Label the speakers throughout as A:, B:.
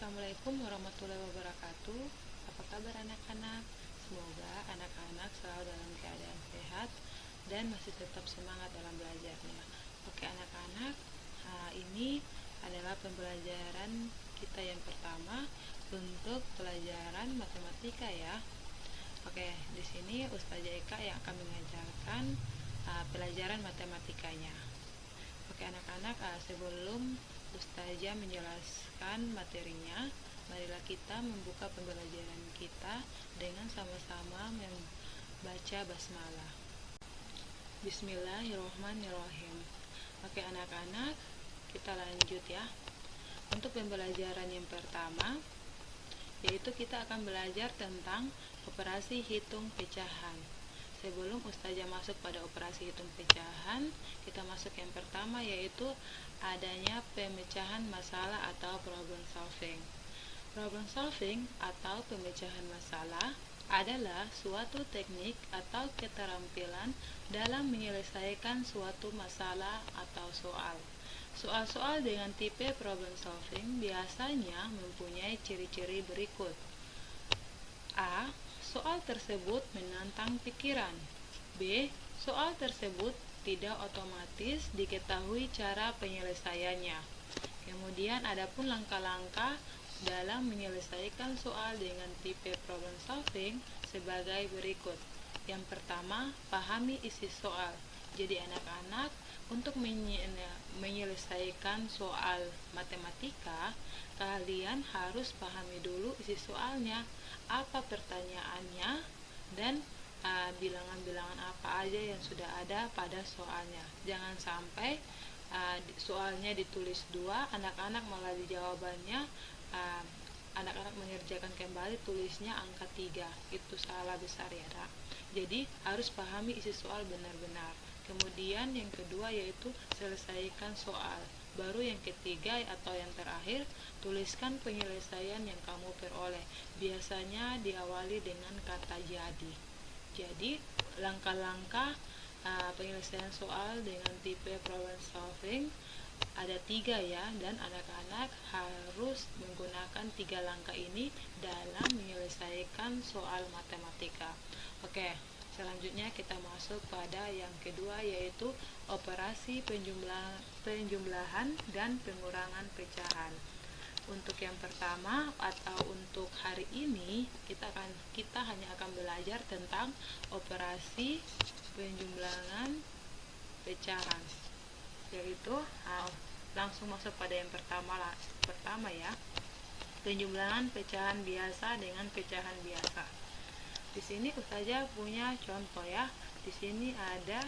A: Assalamualaikum warahmatullahi wabarakatuh. Apa kabar anak-anak? Semoga anak-anak selalu dalam keadaan sehat dan masih tetap semangat dalam belajarnya. Oke anak-anak, ini adalah pembelajaran kita yang pertama untuk pelajaran matematika ya. Oke, di sini Ustazah Eka yang akan mengajarkan pelajaran matematikanya. Oke anak-anak, sebelum Ustazah menjelaskan materinya, marilah kita membuka pembelajaran kita dengan sama-sama membaca basmalah. Bismillahirrahmanirrahim. Oke anak-anak, kita lanjut ya. Untuk pembelajaran yang pertama, yaitu kita akan belajar tentang operasi hitung pecahan. Sebelum Ustazah masuk pada operasi hitung pecahan, kita masuk yang pertama, yaitu adanya pemecahan masalah atau problem solving. Problem solving atau pemecahan masalah adalah suatu teknik atau keterampilan dalam menyelesaikan suatu masalah atau soal. Soal-soal dengan tipe problem solving biasanya mempunyai ciri-ciri berikut. A. Soal tersebut menantang pikiran. B. Soal tersebut tidak otomatis diketahui cara penyelesaiannya. Kemudian adapun langkah-langkah dalam menyelesaikan soal dengan tipe problem solving sebagai berikut. Yang pertama, pahami isi soal. Jadi anak-anak, untuk menyelesaikan soal matematika, kalian harus pahami dulu isi soalnya, apa pertanyaannya, dan bilangan-bilangan apa aja yang sudah ada pada soalnya. Jangan sampai soalnya ditulis 2, anak-anak malah di jawabannya anak-anak mengerjakan kembali tulisnya angka 3. Itu salah besar ya, Ra. Jadi harus pahami isi soal benar-benar. Kemudian yang kedua yaitu selesaikan soal. Baru yang ketiga atau yang terakhir, tuliskan penyelesaian yang kamu peroleh. Biasanya diawali dengan kata jadi. Jadi langkah-langkah penyelesaian soal dengan tipe problem solving ada 3 ya, dan anak-anak harus menggunakan 3 langkah ini dalam menyelesaikan soal matematika. Oke, selanjutnya kita masuk pada yang kedua, yaitu operasi penjumlahan dan pengurangan pecahan. Untuk yang pertama atau untuk hari ini kita hanya akan belajar tentang operasi penjumlahan pecahan. Yaitu langsung masuk pada yang pertama ya. Penjumlahan pecahan biasa dengan pecahan biasa. Di sini Ustazah punya contoh ya. Di sini ada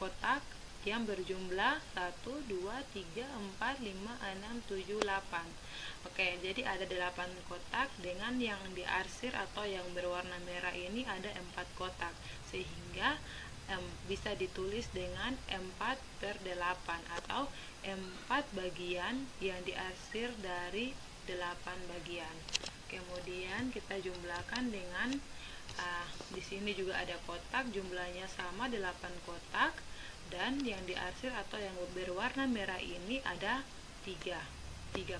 A: kotak yang berjumlah 1, 2, 3, 4, 5, 6, 7, 8. Oke, jadi ada 8 kotak dengan yang diarsir atau yang berwarna merah ini ada 4 kotak. Sehingga bisa ditulis dengan 4/8 atau 4 bagian yang diarsir dari 8 bagian. Kemudian kita jumlahkan dengan di sini juga ada kotak, jumlahnya sama 8 kotak, dan yang diarsir atau yang berwarna merah ini ada 3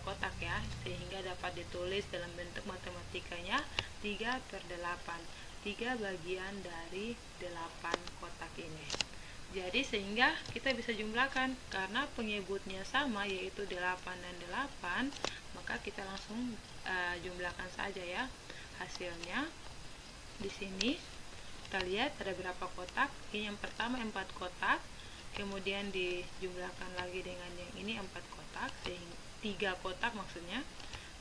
A: kotak ya, sehingga dapat ditulis dalam bentuk matematikanya 3/8, 3 bagian dari 8 kotak ini. Jadi sehingga kita bisa jumlahkan, karena penyebutnya sama yaitu 8 dan 8, maka kita langsung jumlahkan saja ya hasilnya. Di sini kita lihat ada berapa kotak. Ini yang pertama 4 kotak, kemudian dijumlahkan lagi dengan yang ini 4 kotak, sehingga 3 kotak maksudnya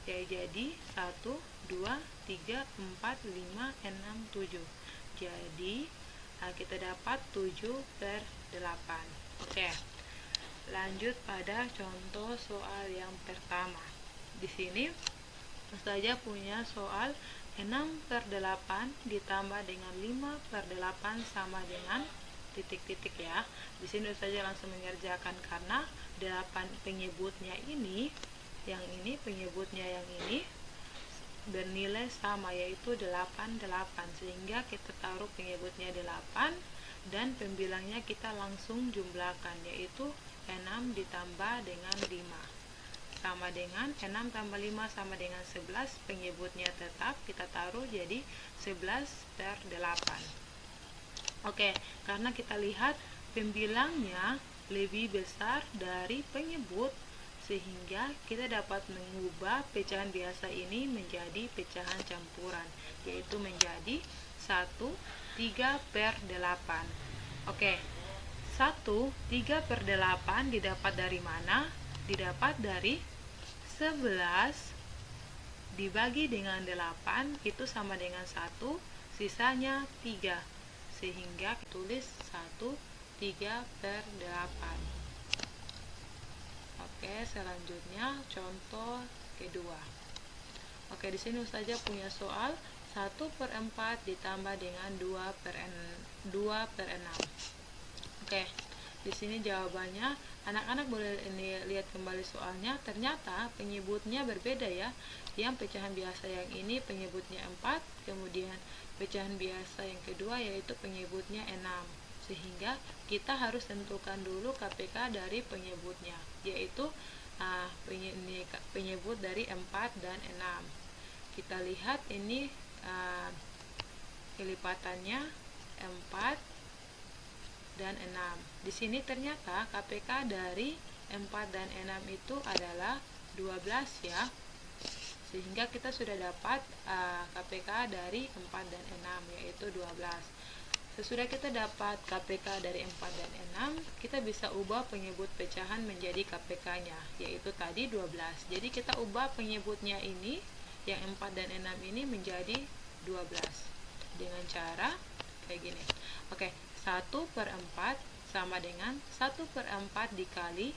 A: ya, jadi 1, 2, 3, 4, 5, 6, 7. Jadi kita dapat 7/8. Oke, lanjut pada contoh soal yang pertama. Di sini Ustazah punya soal 6/8 ditambah dengan 5/8 sama dengan titik-titik ya. Di sini Ustazah langsung mengerjakan karena 8 penyebutnya ini, yang ini penyebutnya yang ini bernilai sama yaitu 8/8, sehingga kita taruh penyebutnya 8 dan pembilangnya kita langsung jumlahkan yaitu 6 ditambah dengan 5. sama dengan 6 tambah 5 sama dengan 11, penyebutnya tetap kita taruh jadi 11/8. Oke, karena kita lihat pembilangnya lebih besar dari penyebut, sehingga kita dapat mengubah pecahan biasa ini menjadi pecahan campuran, yaitu menjadi 1/3/8. Oke, 1/3/8 didapat dari mana? Didapat dari 11 dibagi dengan 8 itu sama dengan 1, sisanya 3. Sehingga tulis 1/3/8. Oke, selanjutnya contoh kedua. Oke, di sini Ustazah punya soal 1/4 ditambah dengan 2/6. Oke, di sini jawabannya, anak-anak boleh ini lihat kembali soalnya. Ternyata penyebutnya berbeda ya. Yang pecahan biasa yang ini penyebutnya 4, kemudian pecahan biasa yang kedua yaitu penyebutnya 6. Sehingga kita harus tentukan dulu KPK dari penyebutnya, yaitu penyebut dari 4 dan 6. Kita lihat ini kelipatannya 4 dan 6. Di sini ternyata KPK dari 4 dan 6 itu adalah 12 ya. Sehingga kita sudah dapat KPK dari 4 dan 6 yaitu 12. Sesudah kita dapat KPK dari 4 dan 6, kita bisa ubah penyebut pecahan menjadi KPK-nya, yaitu tadi 12. Jadi kita ubah penyebutnya ini, yang 4 dan 6 ini menjadi 12. Dengan cara kayak gini. Oke, 1/4 sama dengan 1/4 dikali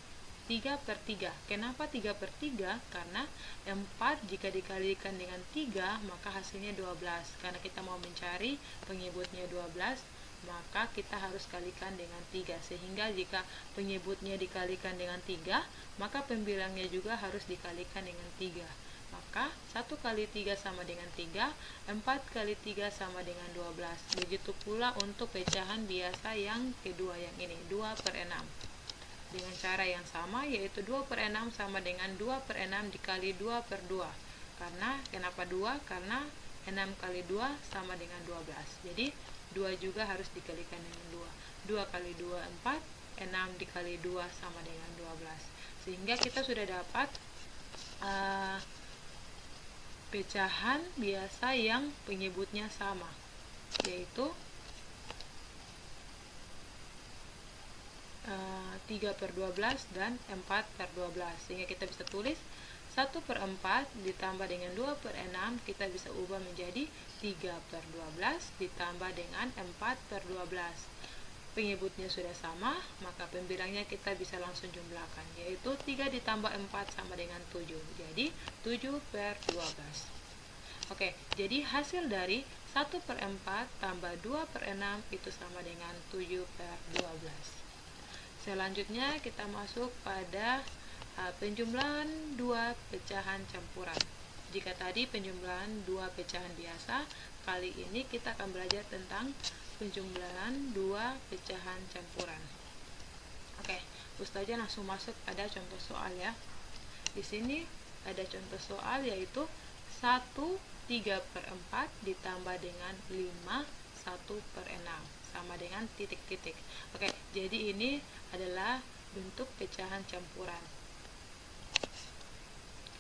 A: 3/3. Kenapa 3/3? Karena 4 jika dikalikan dengan 3 maka hasilnya 12. Karena kita mau mencari penyebutnya 12, maka kita harus kalikan dengan 3. Sehingga jika penyebutnya dikalikan dengan 3, maka pembilangnya juga harus dikalikan dengan 3. Maka 1 kali 3 sama dengan 3, 4 kali 3 sama dengan 12. Begitu pula untuk pecahan biasa yang kedua yang ini, 2/6. Dengan cara yang sama, yaitu 2/6 sama dengan 2/6 dikali 2/2. Kenapa 2? Karena 6 kali 2 sama dengan 12. Jadi 2 juga harus dikalikan dengan 2. 2 kali 2, 4. 6 dikali 2 sama dengan 12. Sehingga kita sudah dapat pecahan biasa yang penyebutnya sama, yaitu 3/12 dan 4/12. Sehingga kita bisa tulis 1/4 ditambah dengan 2/6, kita bisa ubah menjadi 3/12 ditambah dengan 4/12. Penyebutnya sudah sama, maka pembilangnya kita bisa langsung jumlahkan, yaitu 3 ditambah 4 sama dengan 7. Jadi 7/12. Oke, jadi hasil dari 1/4 tambah 2/6 itu sama dengan 7/12. Selanjutnya kita masuk pada penjumlahan 2 pecahan campuran. Jika tadi penjumlahan 2 pecahan biasa, kali ini kita akan belajar tentang penjumlahan 2 pecahan campuran. Oke, Ustazah langsung masuk pada contoh soal ya. Di sini ada contoh soal yaitu 1/3/4 ditambah dengan 5 1/6 sama dengan titik-titik. Oke, jadi ini adalah bentuk pecahan campuran.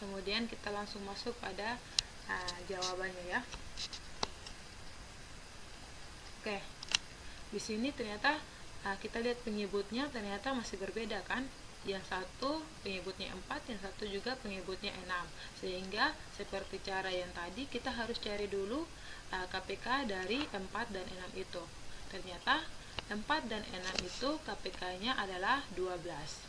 A: Kemudian kita langsung masuk pada jawabannya ya. Oke, di sini ternyata kita lihat penyebutnya ternyata masih berbeda kan. Yang satu penyebutnya 4, yang satu juga penyebutnya 6. Sehingga seperti cara yang tadi kita harus cari dulu KPK dari 4 dan 6 itu. Ternyata 4 dan 6 itu KPK-nya adalah 12.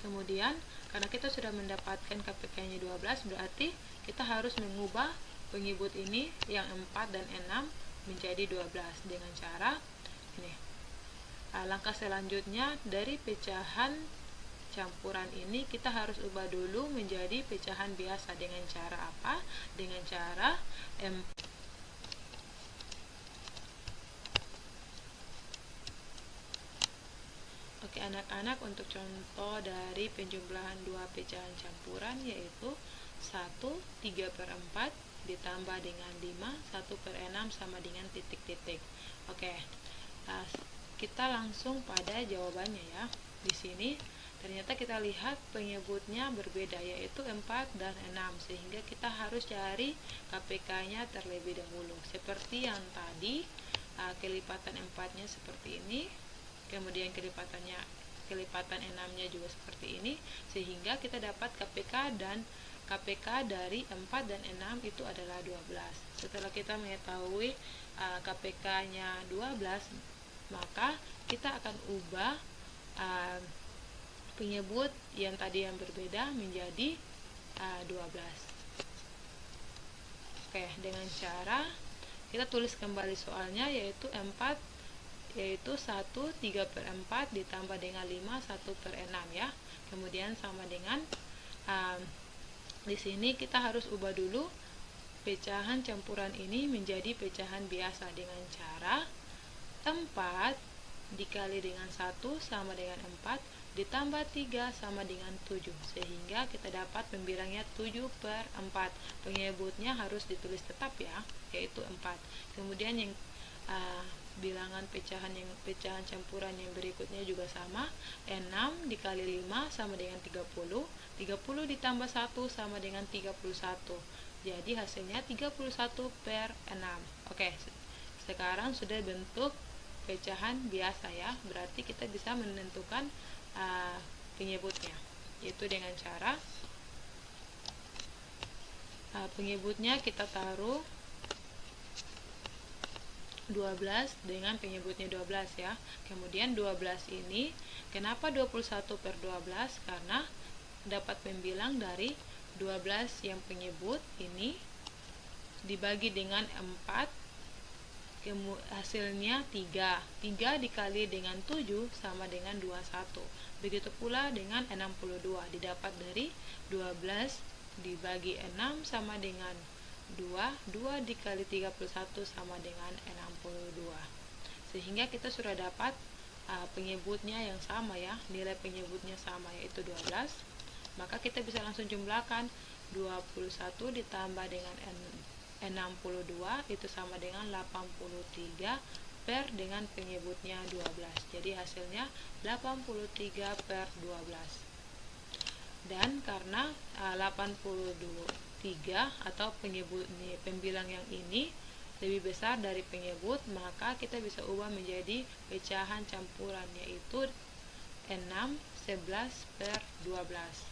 A: Kemudian karena kita sudah mendapatkan KPK-nya 12, berarti kita harus mengubah penyebut ini yang 4 dan 6 menjadi 12 dengan cara ini. Langkah selanjutnya dari pecahan campuran ini kita harus ubah dulu menjadi pecahan biasa. Dengan cara apa? Dengan cara Oke, Oke anak-anak, untuk contoh dari penjumlahan dua pecahan campuran yaitu 1/3/4 ditambah dengan 5, 1/6 sama dengan titik-titik. Oke, kita langsung pada jawabannya ya. Di sini ternyata kita lihat penyebutnya berbeda, yaitu 4 dan 6, sehingga kita harus cari KPK-nya terlebih dahulu. Seperti yang tadi, kelipatan 4-nya seperti ini, kemudian kelipatan 6-nya juga seperti ini, sehingga kita dapat KPK dari 4 dan 6 itu adalah 12. Setelah kita mengetahui KPK-nya 12, maka kita akan ubah penyebut yang tadi yang berbeda menjadi 12. Oke, dengan cara kita tulis kembali soalnya, yaitu 1/3/4 ditambah dengan 5, 1/6 ya. Kemudian sama dengan di sini kita harus ubah dulu pecahan campuran ini menjadi pecahan biasa dengan cara 4 dikali dengan 1 sama dengan 4 ditambah 3 sama dengan 7, sehingga kita dapat pembilangnya 7/4. Penyebutnya harus ditulis tetap ya, yaitu 4. Kemudian yang bilangan pecahan campuran yang berikutnya juga sama, 6 dikali 5 sama dengan 30, 30 ditambah 1 sama dengan 31, jadi hasilnya 31/6. Oke, sekarang sudah bentuk pecahan biasa ya, berarti kita bisa menentukan penyebutnya, yaitu dengan cara penyebutnya kita taruh 12 dengan penyebutnya 12 ya. Kemudian 12 ini, kenapa 21/12? Karena dapat membilang dari 12 yang penyebut ini dibagi dengan 4, hasilnya 3. 3 dikali dengan 7 sama dengan 21. Begitu pula dengan 62, didapat dari 12 dibagi 6 sama dengan 2, 2 dikali 31 sama dengan 62. Sehingga kita sudah dapat penyebutnya yang sama ya, nilai penyebutnya sama, yaitu 12. Maka kita bisa langsung jumlahkan 21 ditambah dengan 62 itu sama dengan 83 dengan penyebutnya 12. Jadi hasilnya 83/12. Dan karena 83 atau pembilang yang ini lebih besar dari penyebut, maka kita bisa ubah menjadi pecahan campuran, yaitu 6 11/12.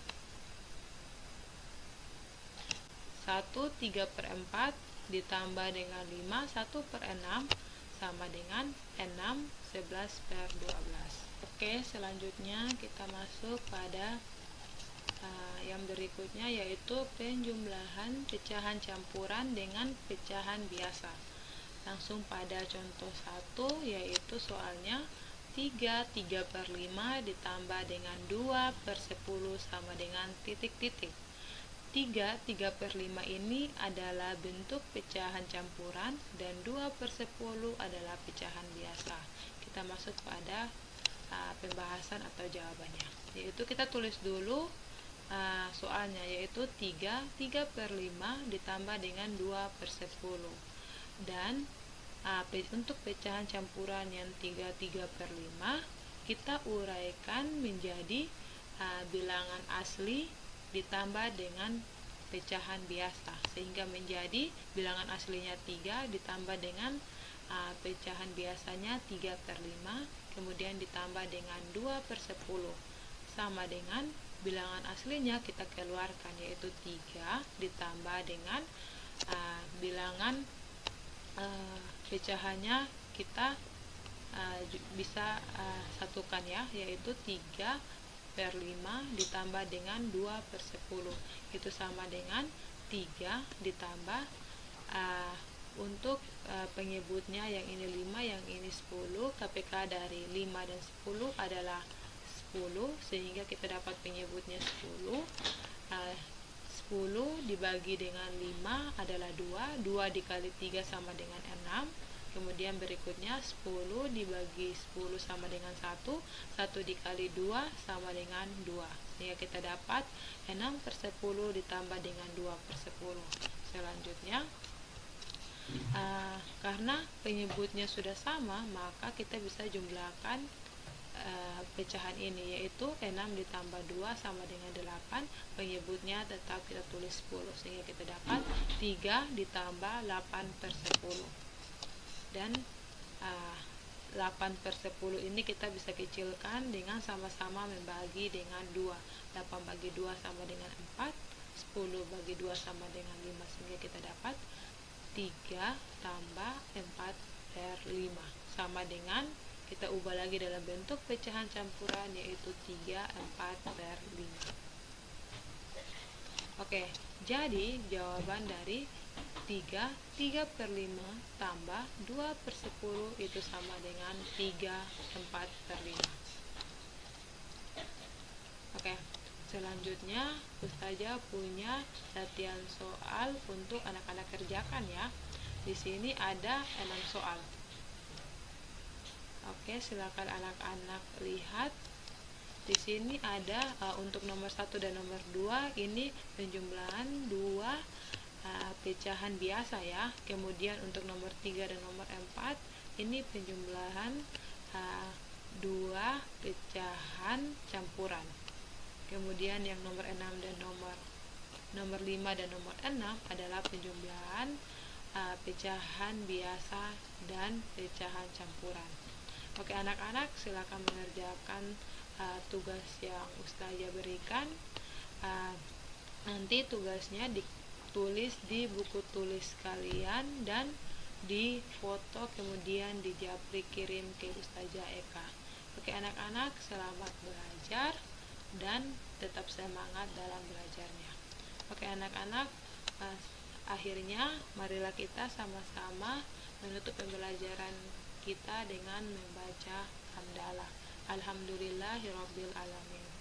A: 1/3/4 ditambah dengan 5 1/6 sama dengan 6 11/12. Oke, selanjutnya kita masuk pada yang berikutnya, yaitu penjumlahan pecahan campuran dengan pecahan biasa. Langsung pada contoh 1, yaitu soalnya 3/5 ditambah dengan 2/10 sama dengan titik-titik. 3/5 ini adalah bentuk pecahan campuran dan 2/10 adalah pecahan biasa. Kita masuk pada pembahasan atau jawabannya, yaitu kita tulis dulu soalnya, yaitu 3/5 ditambah dengan 2/10. Dan untuk pecahan campuran yang 3/5 kita uraikan menjadi bilangan asli ditambah dengan pecahan biasa, sehingga menjadi bilangan aslinya 3 ditambah dengan pecahan biasanya 3/5, kemudian ditambah dengan 2/10 sama dengan bilangan aslinya kita keluarkan, yaitu 3 ditambah dengan bilangan pecahannya kita bisa satukan ya, yaitu 3/5 ditambah dengan 2/10 itu sama dengan 3 ditambah untuk penyebutnya yang ini 5, yang ini 10. KPK dari 5 dan 10 adalah 10, sehingga kita dapat penyebutnya 10. 10 dibagi dengan 5 adalah 2, 2 dikali 3 sama dengan 6, Kemudian berikutnya 10 dibagi 10 sama dengan 1, 1 dikali 2 sama dengan 2. Sehingga kita dapat 6/10 ditambah dengan 2/10. Selanjutnya, karena penyebutnya sudah sama, maka kita bisa jumlahkan pecahan ini, yaitu 6 ditambah 2 sama dengan 8. Penyebutnya tetap kita tulis 10, sehingga kita dapat 3 ditambah 8/10. Dan 8/10 ini kita bisa kecilkan dengan sama-sama membagi dengan 2. 8 bagi 2 sama dengan 4, 10 bagi 2 sama dengan 5, sehingga kita dapat 3 tambah 4/5 sama dengan, kita ubah lagi dalam bentuk pecahan campuran, yaitu 3 4/5. Oke, jadi jawaban dari 3/5 tambah 2/10 itu sama dengan 3/4/5. Oke, selanjutnya Ustazah punya latihan soal untuk anak-anak kerjakan ya. Di sini ada 6 soal. Oke, silakan anak-anak lihat. Di sini ada untuk nomor 1 dan nomor 2 ini penjumlahan 2 pecahan biasa ya. Kemudian untuk nomor 3 dan nomor 4 ini penjumlahan 2 pecahan campuran. Kemudian yang nomor 6 dan nomor 5 dan nomor 6 adalah penjumlahan pecahan biasa dan pecahan campuran. Oke anak-anak, silakan mengerjakan tugas yang Ustazah berikan. Nanti tugasnya ditulis di buku tulis kalian dan difoto, kemudian dijapri kirim ke Ustazah Eka. Oke anak-anak, selamat belajar dan tetap semangat dalam belajarnya. Oke anak-anak, akhirnya marilah kita sama-sama menutup pembelajaran kita dengan membaca hamdalah. Alhamdulillahirabbil alamin.